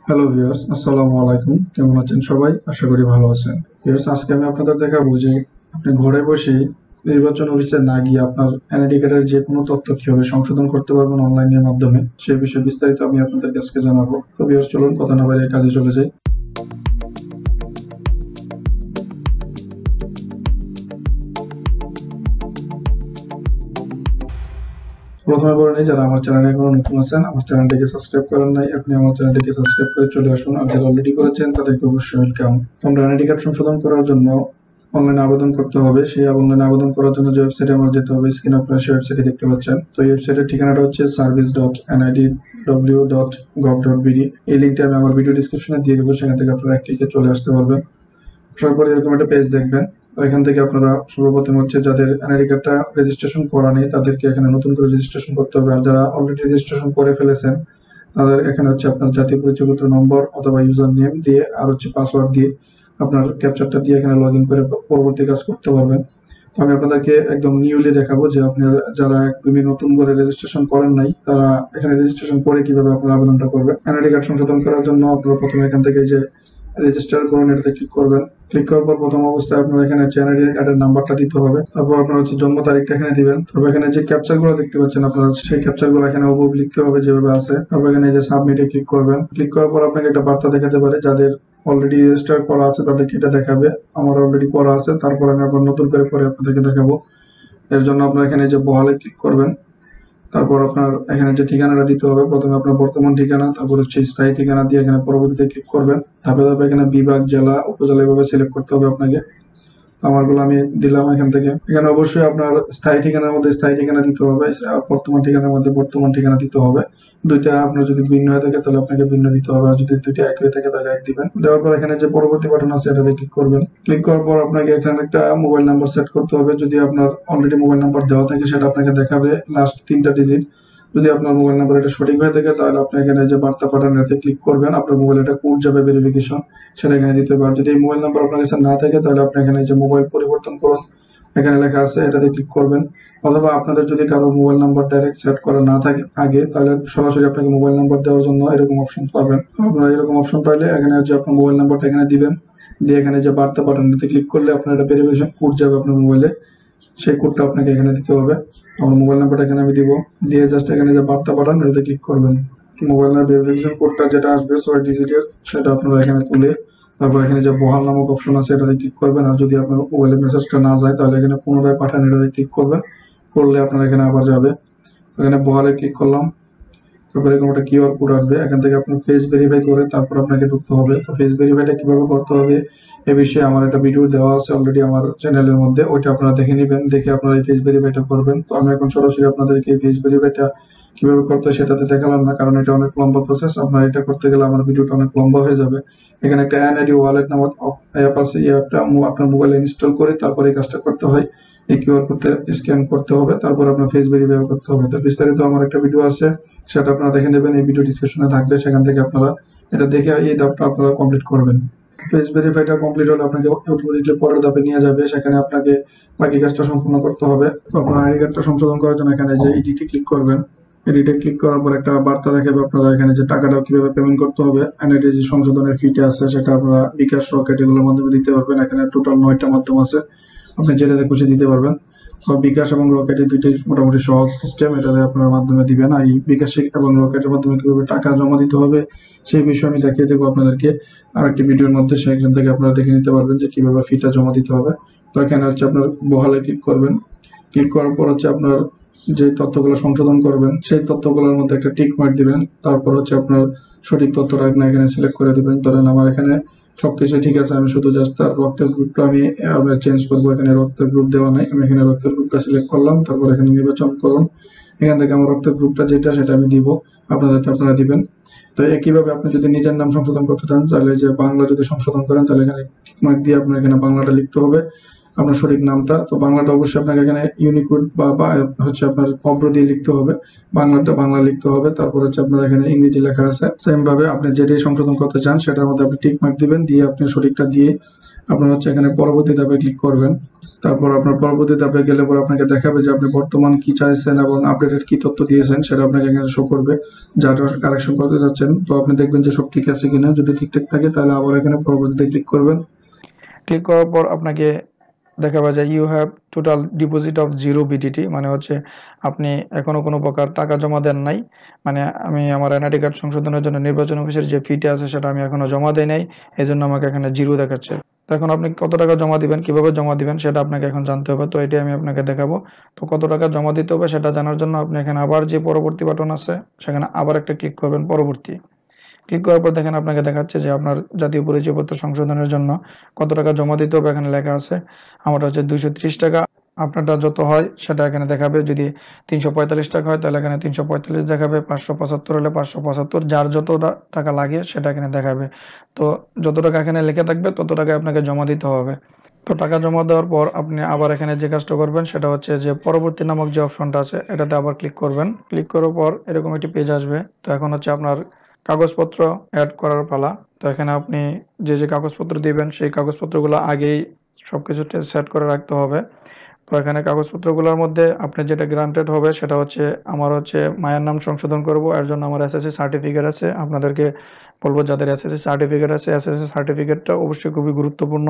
Hello viewers, আসসালামু আলাইকুম। কেমন আছেন সবাই? আশা করি ভালো আছেন। ভিউয়ার্স, আজকে আমি আপনাদের দেখাবো যে আপনি ঘরে বসেই নির্বাচন অফিসে না গিয়ে আপনার এনআইডি কার্ডের যে কোনো তথ্য কিভাবে সংশোধন করতে পারবেন অনলাইনের মাধ্যমে, সে বিষয়ে বিস্তারিত আমি আপনাদেরকে আজকে জানাবো। তো ভিউয়ার্স, চলুন কথা না বাড়িয়ে কাজে চলে যাই। প্রথমে বলে নিই, যারা আমার চ্যানেলে এখনো নতুন আছেন, আমার চ্যানেলটিকে সাবস্ক্রাইব করেন নাই, আপনি আমার চ্যানেলটিকে সাবস্ক্রাইব করে চলে আসুন। আর যারা অলরেডি করেছেন তাদেরকে অবশ্যই ওয়েলকাম। তোমরা এনআইডি কার্ড সংশোধন করার জন্য অনলাইনে আবেদন করতে হবে। সেই অনলাইনে আবেদন করার জন্য যে ওয়েবসাইটে আমার যেতে হবে, স্ক্রিনে আপনারা সেই ওয়েবসাইটে দেখতে পাচ্ছেন। তো এই ওয়েবসাইটের ঠিকানাটা হচ্ছে service.nidw.gov.bd। এই লিঙ্কটা আমি আমার ভিডিও ডিসক্রিপশনে দিয়ে দেবো, সেখান থেকে আপনারা এক ক্লিকে চলে আসতে পারবেন। আসার পরে এরকম একটা পেজ দেখবেন। তো এখান থেকে আপনারা সর্বপ্রথম হচ্ছে যাদের এনআইডি কার্ডটা রেজিস্ট্রেশন করা নেই তাদেরকে এখানে নতুন করে রেজিস্ট্রেশন করতে হবে। আর যারা অলরেডি রেজিস্ট্রেশন করে ফেলেছেন তাদের এখানে হচ্ছে আপনার জাতীয় পরিচয়পত্র নম্বর অথবা ইউজার নেম দিয়ে আর হচ্ছে পাসওয়ার্ড দিয়ে আপনার ক্যাপচারটা দিয়ে এখানে লগ ইন করে পরবর্তী কাজ করতে পারবেন। তো আমি আপনাদেরকে একদম নিউলি দেখাবো যে আপনার যারা একদমই নতুন করে রেজিস্ট্রেশন করেন নাই তারা এখানে রেজিস্ট্রেশন করে কিভাবে আপনারা আবেদনটা করবেন। এনআইডি কার্ড সংশোধন করার জন্য আপনারা প্রথমে এখান থেকে যে রেজিস্টার করুন এটাতে ক্লিক করবেন। ক্লিক করার পর প্রথম অবস্থায় আপনার এখানে এনআইডি কার্ডের নাম্বারটা দিতে হবে। তারপর আপনার হচ্ছে জন্ম তারিখটা এখানে দিবেন। তারপর এখানে যে ক্যাপচার গুলো দেখতে পাচ্ছেন আপনারা সেই ক্যাপচার গুলো এখানে হুবহু লিখতে হবে যেভাবে আছে। তারপর এখানে যে সাবমিটে ক্লিক করবেন। ক্লিক করার পর আপনাকে একটা বার্তা দেখাতে পারে, যাদের অলরেডি রেজিস্টার করা আছে তাদেরকে এটা দেখাবে। আমার অলরেডি করা আছে, তারপর আমি আবার নতুন করে পরে আপনাদেরকে দেখাবো। এর জন্য আপনার এখানে যে বহালে ক্লিক করবেন। তারপর আপনার এখানে যে ঠিকানাটা দিতে হবে, প্রথমে আপনার বর্তমান ঠিকানা, তারপর হচ্ছে স্থায়ী ঠিকানা দিয়ে এখানে পরবর্তীতে ক্লিক করবেন। ধাপে ধাপে এখানে বিভাগ, জেলা, উপজেলা এভাবে সিলেক্ট করতে হবে আপনাকে। আমারগুলো আমি দিলাম এখান থেকে। এখানে অবশ্যই আপনার স্থায়ী ঠিকানার মধ্যে স্থায়ী ঠিকানা দিতে হবে, বর্তমান ঠিকানার মধ্যে বর্তমান ঠিকানা দিতে হবে। দুইটা আপনার যদি ভিন্ন হয়ে থাকে তাহলে আপনাকে ভিন্ন দিতে হবে, আর যদি দুইটা এক হয়ে থাকে তাহলে এক দিবেন। দেওয়ার পর এখানে যে পরবর্তী বাটন আছে এটাতে ক্লিক করবেন। ক্লিক করার পর আপনাকে এখানে একটা মোবাইল নাম্বার সেট করতে হবে। যদি আপনার অলরেডি মোবাইল নাম্বার দেওয়া থাকে সেটা আপনাকে দেখাবে লাস্ট 3টা ডিজিট। যদি আপনার মোবাইল নাম্বার এটা সঠিক হয়ে থাকে তাহলে আপনি এখানে যে বার্তা পাঠান এতে ক্লিক করবেন। আপনার মোবাইল এটা কোড যাবে ভেরিফিকেশন, সেটা এখানে দিতে পারেন। যদি এই মোবাইল নাম্বার আপনার কাছে না থাকে তাহলে আপনি এখানে যে মোবাইল পরিবর্তন করুন এখানে লেখা আছে এটাতে ক্লিক করবেন। অথবা আপনাদের যদি কারো মোবাইল নাম্বার ডাইরেক্ট সেট করা না থাকে আগে, তাহলে সরাসরি আপনাকে মোবাইল নাম্বার দেওয়ার জন্য এরকম অপশন পাবেন। আপনারা এরকম অপশন পাইলে এখানে যে আপনার মোবাইল নাম্বারটা এখানে দিবেন, দিয়ে এখানে যে বার্তা পাঠান এতে ক্লিক করলে আপনার একটা ভেরিফিকেশন কোড যাবে আপনার মোবাইলে, সেই কোডটা আপনাকে এখানে দিতে হবে। আমার মোবাইল নাম্বারটা এখানে আমি দিব, দিয়ে জাস্ট এখানে যে বার্তা পাঠান এটাতে ক্লিক করবেন। মোবাইল নাম্বার ভেরিফিকেশন কোডটা যেটা আসবে 6 ডিজিটের সেটা আপনারা এখানে তুলে তারপর এখানে যে বহাল নামক অপশন আছে এটাতে ক্লিক করবেন। আর যদি আপনার মোবাইলে মেসেজটা না যায় তাহলে এখানে পুনরায় পাঠান এটাতে ক্লিক করবেন। করলে আপনার এখানে আবার যাবে। এখানে বহালে ক্লিক করলাম। তারপরে এরকম একটা কিউআর কোড আসবে, এখান থেকে আপনার ফেস ভেরিফাই করে তারপর আপনাকে ঢুকতে হবে। তো ফেস ভেরিফাইটা কিভাবে করতে হবে এ বিষয়ে আমার একটা ভিডিও দেওয়া আছে অলরেডি আমার চ্যানেলের মধ্যে, ওইটা আপনারা দেখে নেবেন, দেখে আপনারা এই ফেস ভেরিফাইটা করবেন। তো আমি এখন সরাসরি আপনাদেরকে এই ফেস ভেরিফাইটা কিভাবে করতে হয় সেটাতে দেখালাম না, কারণ এটা অনেক লম্বা প্রসেস। আপনার এটা করতে গেলে আমার ভিডিওটা অনেক লম্বা হয়ে যাবে। এখানে একটা এনআইডি ওয়ালেট নামক অ্যাপ আছে, এই অ্যাপটা আপনার মোবাইলে ইনস্টল করে তারপরে এই কাজটা করতে হয়। এই কিউআর কোডটা স্ক্যান করতে হবে, তারপর আপনার ফেস ভেরিফাই করতে হবে। তো বিস্তারিত আমার একটা ভিডিও আছে, সেটা আপনারা দেখে নেবেন, এই ভিডিও ডিসক্রিপশনে থাকবে, সেখান থেকে আপনারা এটা দেখে এই ধাপটা আপনারা কমপ্লিট করবেন। ফেস ভেরিফাইটা কমপ্লিট হলে আপনাকে অটোমেটিকলি পরের ধাপে নিয়ে যাবে, সেখানে আপনাকে বাকি কাজটা সম্পূর্ণ করতে হবে। তো আপনার আইডি কার্ডটা সংশোধন করার জন্য এখানে যে এডিটে ক্লিক করবেন। এডিটে ক্লিক করার পর একটা বার্তা দেখাবে আপনারা এখানে যে টাকাটা কিভাবে পেমেন্ট করতে হবে। এনআইডি যে সংশোধনের ফিটা আছে সেটা আপনারা বিকাশ, রকেট এগুলোর মাধ্যমে দিতে পারবেন। এখানে টোটাল 9টা মাধ্যম আছে, আপনি যেটাতে খুশি দিতে পারবেন। বিকাশ এবং রকেটের দুইটাই মোটামুটি সহজ সিস্টেম, এটাতে আপনার মাধ্যমে দিবেন। আর এই বিকাশ এবং রকেটের মাধ্যমে কিভাবে টাকা জমা দিতে হবে সেই বিষয়ে আমি দেখিয়ে দেবো আপনাদেরকে আরেকটি ভিডিওর মধ্যে, সেখান থেকে আপনারা দেখে নিতে পারবেন যে কিভাবে ফিটা জমা দিতে হবে। তো এখানে হচ্ছে আপনার বহালে ক্লিক করবেন। ক্লিক করার পর হচ্ছে আপনার যে তথ্যগুলো সংশোধন করবেন সেই তথ্যগুলোর মধ্যে একটা টিক মার্ক দিবেন। তারপর হচ্ছে আপনার সঠিক তথ্যটা এখানে সিলেক্ট করে দিবেন। ধরেন আমার এখানে সবকিছু ঠিক আছে, আমি শুধু জাস্ট তার রক্তের গ্রুপটা আমি চেঞ্জ করবো। এখানে রক্তের গ্রুপ দেওয়া নাই, আমি এখানে রক্তের গ্রুপটা সিলেক্ট করলাম। তারপর এখানে নির্বাচন করুন, এখান থেকে আমার রক্তের গ্রুপটা যেটা সেটা আমি দিব, আপনাদেরটা আপনারা দিবেন। তো একইভাবে আপনি যদি নিজের নাম সংশোধন করতে চান তাহলে যে বাংলা যদি সংশোধন করেন তাহলে এখানে টিকমার্ক দিয়ে আপনার এখানে বাংলাটা লিখতে হবে, আপনার সঠিক নামটা। তো বাংলাটা অবশ্যই আপনাকে এখানে ইউনিকোড বা হচ্ছে আপনার অব্র দিয়ে লিখতে হবে, বাংলাটা বাংলা লিখতে হবে। তারপর হচ্ছে আপনার এখানে ইংরেজি লেখা আছে, সেম ভাবে আপনি যেটাই সংশোধন করতে চান সেটার মধ্যে আপনি টিক মার্ক দিবেন, দিয়ে আপনি সঠিকটা দিয়ে আপনার হচ্ছে এখানে পরবর্তী ধাপে ক্লিক করবেন। তারপর আপনার পরবর্তী ধাপে গেলে পরে আপনাকে দেখাবে যে আপনি বর্তমান কি চাইছেন এবং আপডেটেড কি তথ্য দিয়েছেন সেটা আপনাকে এখানে শো করবে, যাটা কারেকশন করতে যাচ্ছেন। তো আপনি দেখবেন যে সব ঠিক আছে কিনা, যদি ঠিকঠাক থাকে তাহলে আবার এখানে পরবর্তীতে ক্লিক করবেন। ক্লিক করার পর আপনাকে দেখাবে যে you have total deposit of 0 BTT, মানে হচ্ছে আপনি এখনো কোনো প্রকার টাকা জমা দেন নাই। মানে আমি আমার এনআইডি কার্ড সংশোধনের জন্য নির্বাচন অফিসের যে ফিটা আছে সেটা আমি এখনো জমা দেই নাই, এই জন্য আমাকে এখানে 0 দেখাচ্ছে। তো এখন আপনি কত টাকা জমা দিবেন, কিভাবে জমা দিবেন সেটা আপনাকে এখন জানতে হবে। তো এটি আমি আপনাকে দেখাবো। তো কত টাকা জমা দিতে হবে সেটা জানার জন্য আপনি এখানে আবার যে পরবর্তী বাটন আছে সেখানে আবার একটা ক্লিক করবেন, পরবর্তী। ক্লিক করার পর দেখেন আপনাকে দেখাচ্ছে যে আপনার জাতীয় পরিচয়পত্র সংশোধনের জন্য কত টাকা জমা দিতে হবে, এখানে লেখা আছে। আমারটা হচ্ছে 230 টাকা। আপনারটা যত হয় সেটা এখানে দেখাবে। যদি 345 টাকা হয় তাহলে এখানে 345 দেখাবে, 575 হলে 575, যার যত টাকা লাগে সেটা এখানে দেখাবে। তো যত টাকা এখানে লেখা থাকবে তত টাকা আপনাকে জমা দিতে হবে। তো টাকা জমা দেওয়ার পর আপনি আবার এখানে যে কাজটা করবেন সেটা হচ্ছে যে পরবর্তী নামক যে অপশনটা আছে এটাতে আবার ক্লিক করবেন। ক্লিক করার পর এরকম একটি পেজ আসবে। তো এখন হচ্ছে আপনার কাগজপত্র অ্যাড করার পালা। তো এখানে আপনি যে কাগজপত্র দিবেন সেই কাগজপত্রগুলো আগেই সবকিছু সেট করে রাখতে হবে। তো এখানে কাগজপত্রগুলোর মধ্যে আপনি যেটা গ্রান্টেড হবে সেটা হচ্ছে, আমার হচ্ছে মায়ের নাম সংশোধন করব, এর জন্য আমার এসএসসি সার্টিফিকেট আছে। আপনাদেরকে বলবো যাদের এসএসসি সার্টিফিকেট আছে, এসএসসি সার্টিফিকেটটা অবশ্যই খুবই গুরুত্বপূর্ণ।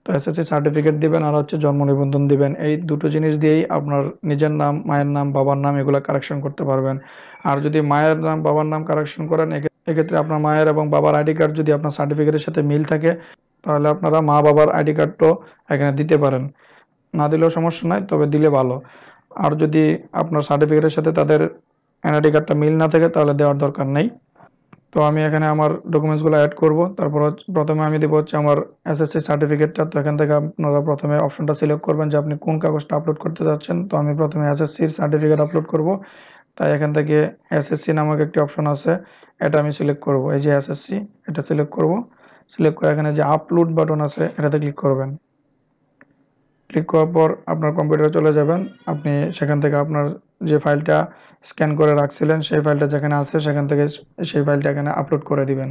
তো এসএসসি সার্টিফিকেট দিবেন আর হচ্ছে জন্ম নিবন্ধন দিবেন। এই দুটো জিনিস দিয়েই আপনার নিজের নাম, মায়ের নাম, বাবার নাম এগুলো কারেকশন করতে পারবেন। আর যদি মায়ের নাম, বাবার নাম কারেকশন করেন, এক্ষেত্রে আপনার মায়ের এবং বাবার আইডি কার্ড যদি আপনার সার্টিফিকেটের সাথে মিল থাকে তাহলে আপনারা মা বাবার আইডি কার্ডটাও এখানে দিতে পারেন। না দিলেও সমস্যা নাই, তবে দিলে ভালো। আর যদি আপনার সার্টিফিকেটের সাথে তাদের এনআইডি কার্ডটা মিল না থাকে তাহলে দেওয়ার দরকার নেই। তো আমি এখানে আমার ডকুমেন্টসগুলো অ্যাড করব। তারপর প্রথমে আমি দেবো হচ্ছে আমার এসএসসি সার্টিফিকেটটা। তো এখান থেকে আপনারা প্রথমে অপশনটা সিলেক্ট করবেন যে আপনি কোন কাগজটা আপলোড করতে যাচ্ছেন। তো আমি প্রথমে এসএসসির সার্টিফিকেট আপলোড করব। তাই এখান থেকে এসএসসি নামক একটি অপশন আছে, এটা আমি সিলেক্ট করব। এই যে এসএসসি, এটা সিলেক্ট করব। সিলেক্ট করে এখানে যে আপলোড বাটন আছে এটাতে ক্লিক করবেন। ক্লিক করার পর আপনার কম্পিউটারে চলে যাবেন। আপনি সেখান থেকে আপনার যে ফাইলটা স্ক্যান করে রাখছিলেন সেই ফাইলটা যেখানে আছে সেখান থেকে সেই ফাইলটা এখানে আপলোড করে দিবেন।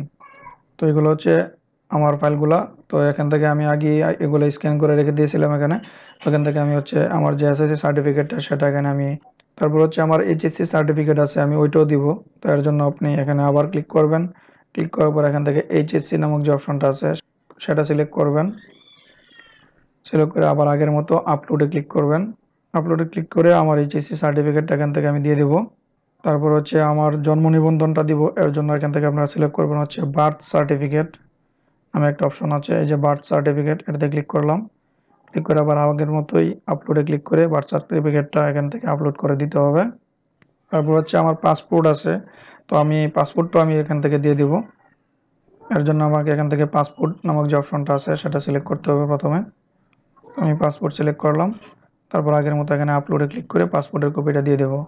তো এগুলো হচ্ছে আমার ফাইলগুলা। তো এখান থেকে আমি আগে এগুলো স্ক্যান করে রেখে দিয়েছিলাম এখানে। ওখান থেকে আমি হচ্ছে আমার যে এসএসসি সার্টিফিকেটটা সেটা এখানে আমি, তারপর হচ্ছে আমার এইচএসসি সার্টিফিকেট আছে আমি ওইটাও দিব। তো এর জন্য আপনি এখানে আবার ক্লিক করবেন। ক্লিক করার পর এখান থেকে এইচএসসি নামক যে অপশনটা আছে সেটা সিলেক্ট করবেন। সিলেক্ট করে আবার আগের মতো আপলোডে ক্লিক করবেন। আপলোডে ক্লিক করে আমার এইচএসসি সার্টিফিকেটটা এখান থেকে আমি দিয়ে দেবো। তারপর হচ্ছে আমার জন্ম নিবন্ধনটা দিব। এর জন্য এখান থেকে আপনারা সিলেক্ট করবেন হচ্ছে বার্থ সার্টিফিকেট। আমি একটা অপশন আছে এই যে বার্থ সার্টিফিকেট, এটাতে ক্লিক করলাম। ক্লিক করে আবার আগের মতোই আপলোডে ক্লিক করে বার্থ সার্টিফিকেটটা এখান থেকে আপলোড করে দিতে হবে। তারপর হচ্ছে আমার পাসপোর্ট আছে, তো আমি পাসপোর্টটা আমি এখান থেকে দিয়ে দিব। এর জন্য আমাকে এখান থেকে পাসপোর্ট নামক যে অপশনটা আছে সেটা সিলেক্ট করতে হবে। প্রথমে আমি পাসপোর্ট সিলেক্ট করলাম। তারপর আগের মতো এখানে আপলোডে ক্লিক করে পাসপোর্টের কপিটা দিয়ে দেবো।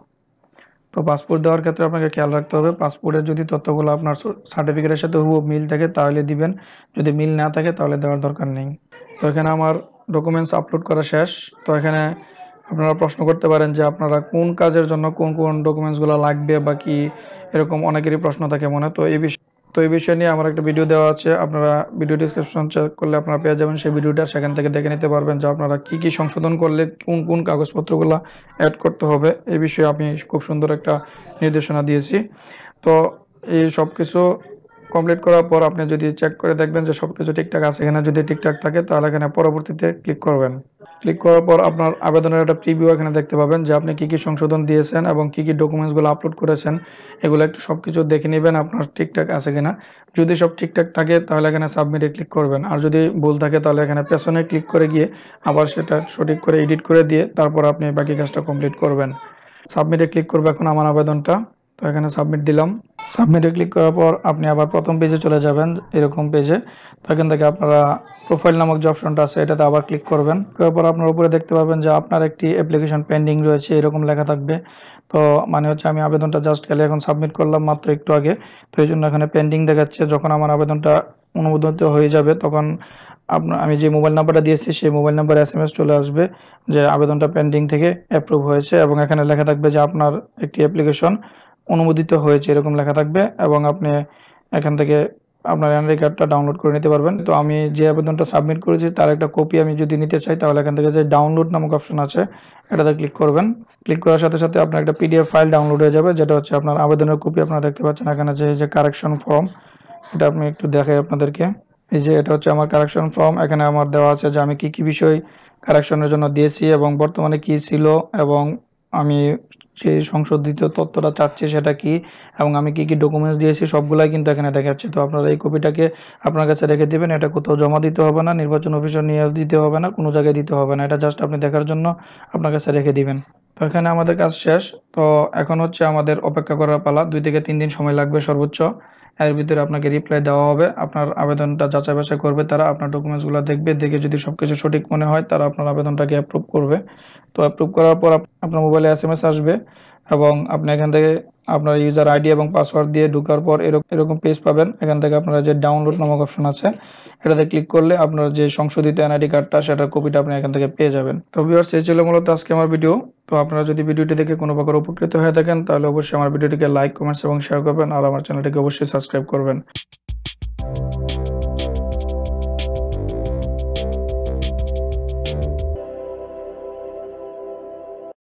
তো পাসপোর্ট দেওয়ার ক্ষেত্রে আপনাকে খেয়াল রাখতে হবে পাসপোর্টের যদি তথ্যগুলো আপনার সার্টিফিকেটের সাথে হুবহু মিল থাকে তাহলে দিবেন, যদি মিল না থাকে তাহলে দেওয়ার দরকার নেই। তো এখানে আমার ডকুমেন্টস আপলোড করা শেষ। তো এখানে আপনারা প্রশ্ন করতে পারেন যে আপনারা কোন কাজের জন্য কোন কোন ডকুমেন্টসগুলো লাগবে বা কি, এরকম অনেকেরই প্রশ্ন থাকে মনে। তো এই বিষয় নিয়ে আমার একটা ভিডিও দেওয়া আছে, আপনারা ভিডিও ডিসক্রিপশন চেক করলে আপনারা পেয়ে যাবেন সেই ভিডিওটা, সেখান থেকে দেখে নিতে পারবেন যে আপনারা কি কি সংশোধন করলে কোন কোন কাগজপত্রগুলো অ্যাড করতে হবে। এই বিষয়ে আমি খুব সুন্দর একটা নির্দেশনা দিয়েছি। তো এই সব কিছু কমপ্লিট করার পর আপনি যদি চেক করে দেখবেন যে সব কিছু ঠিকঠাক আছে কিনা, যদি ঠিকঠাক থাকে তাহলে এখানে পরবর্তীতে ক্লিক করবেন। ক্লিক করার পর আপনার আবেদনের একটা প্রিভিউ এখানে দেখতে পাবেন যে আপনি কি কি সংশোধন দিয়েছেন এবং কি কি ডকুমেন্টসগুলো আপলোড করেছেন, এগুলো একটু সব কিছু দেখে নেবেন আপনার ঠিকঠাক আছে কিনা। যদি সব ঠিকঠাক থাকে তাহলে এখানে সাবমিটে ক্লিক করবেন, আর যদি ভুল থাকে তাহলে এখানে পেছনে ক্লিক করে গিয়ে আবার সেটা সঠিক করে এডিট করে দিয়ে তারপর আপনি বাকি কাজটা কমপ্লিট করবেন। সাবমিটে ক্লিক করবো এখন আমার আবেদনটা। তো এখানে সাবমিট দিলাম। সাবমিটে ক্লিক করার পর আপনি আবার প্রথম পেজে চলে যাবেন, এরকম পেজে। তো এখান থেকে আপনারা প্রোফাইল নামক যে অপশনটা আছে এটাতে আবার ক্লিক করবেন। করার পর আপনার উপরে দেখতে পাবেন যে আপনার একটি অ্যাপ্লিকেশন পেন্ডিং রয়েছে এরকম লেখা থাকবে। তো মানে হচ্ছে আমি আবেদনটা জাস্ট খালি এখন সাবমিট করলাম মাত্র একটু আগে, তো এই জন্য এখানে পেন্ডিং দেখাচ্ছে। যখন আমার আবেদনটা অনুমোদিত হয়ে যাবে তখন আমি যে মোবাইল নাম্বারটা দিয়েছি সেই মোবাইল নাম্বারে এসএমএস চলে আসবে যে আবেদনটা পেন্ডিং থেকে অ্যাপ্রুভ হয়েছে, এবং এখানে লেখা থাকবে যে আপনার একটি অ্যাপ্লিকেশন অনুমোদিত হয়েছে এরকম লেখা থাকবে, এবং আপনি এখান থেকে আপনার এনআইডি কার্ডটা ডাউনলোড করে নিতে পারবেন। তো আমি যে আবেদনটা সাবমিট করেছি তার একটা কপি আমি যদি নিতে চাই, তাহলে এখান থেকে যে ডাউনলোড নামক অপশন আছে এটাতে ক্লিক করবেন। ক্লিক করার সাথে সাথে আপনার একটা পিডিএফ ফাইল ডাউনলোড হয়ে যাবে, যেটা হচ্ছে আপনার আবেদনের কপি। আপনারা দেখতে পাচ্ছেন এখানে যে কারেকশন ফর্ম, এটা আপনি একটু দেখাই আপনাদেরকে। এই যে এটা হচ্ছে আমার কারেকশন ফর্ম। এখানে আমার দেওয়া আছে যে আমি কি কি বিষয় কারেকশনের জন্য দিয়েছি এবং বর্তমানে কি ছিল, এবং আমি যে সংশোধিত তথ্যটা চাচ্ছি সেটা কি, এবং আমি কি কি ডকুমেন্টস দিয়েছি সবগুলাই কিন্তু এখানে দেখাচ্ছে। তো আপনারা এই কপিটাকে আপনার কাছে রেখে দিবেন। এটা কোথাও জমা দিতে হবে না, নির্বাচন অফিসে নিয়ে দিতে হবে না, কোনো জায়গায় দিতে হবে না। এটা জাস্ট আপনি দেখার জন্য আপনার কাছে রেখে দিবেন। তো এখানে আমাদের কাজ শেষ। তো এখন হচ্ছে আমাদের অপেক্ষা করার পালা। 2 থেকে 3 দিন সময় লাগবে সর্বোচ্চ। এর ভিতরে আপনাকে রিপ্লাই দেওয়া হবে। আপনার আবেদনটা যাচাই বাছাই করবে তারা, আপনার ডকুমেন্টসগুলো দেখবে, দেখে যদি সবকিছু সঠিক মনে হয় তারা আপনার আবেদনটাকে অ্যাপ্রুভ করবে। তো অ্যাপ্রুভ করার পর আপনার মোবাইলে এসএমএস আসবে, এবং আপনি এখান থেকে আপনার ইউজার আইডি এবং পাসওয়ার্ড দিয়ে ঢোকার পর এরকম পেজ পাবেন। এখান থেকে আপনারা যে ডাউনলোড নামক অপশন আছে এটাতে ক্লিক করলে আপনার যে সংশোধিত এনআইডি কার্ডটা সেটার কপিটা আপনি এখান থেকে পেয়ে যাবেন। তো ভিউয়ার্স, এই ছিল মূলত আজকে আমার ভিডিও। তো আপনারা যদি ভিডিওটি দেখে কোনো প্রকার উপকৃত হয়ে থাকেন তাহলে অবশ্যই আমার ভিডিওটিকে লাইক, কমেন্টস এবং শেয়ার করবেন, আর আমার চ্যানেলটিকে অবশ্যই সাবস্ক্রাইব করবেন।